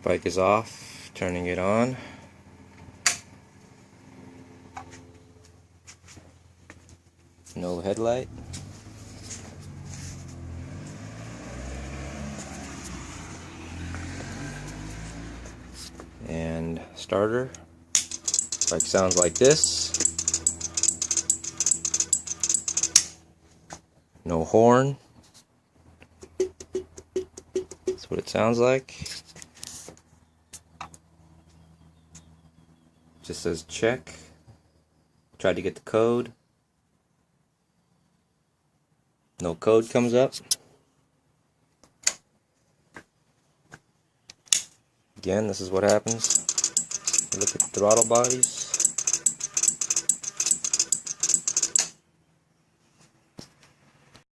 Bike is off, turning it on. No headlight. And starter. Bike sounds like this. No horn. That's what it sounds like. Just says check. Tried to get the code. No code comes up. Again, this is what happens. Look at the throttle bodies.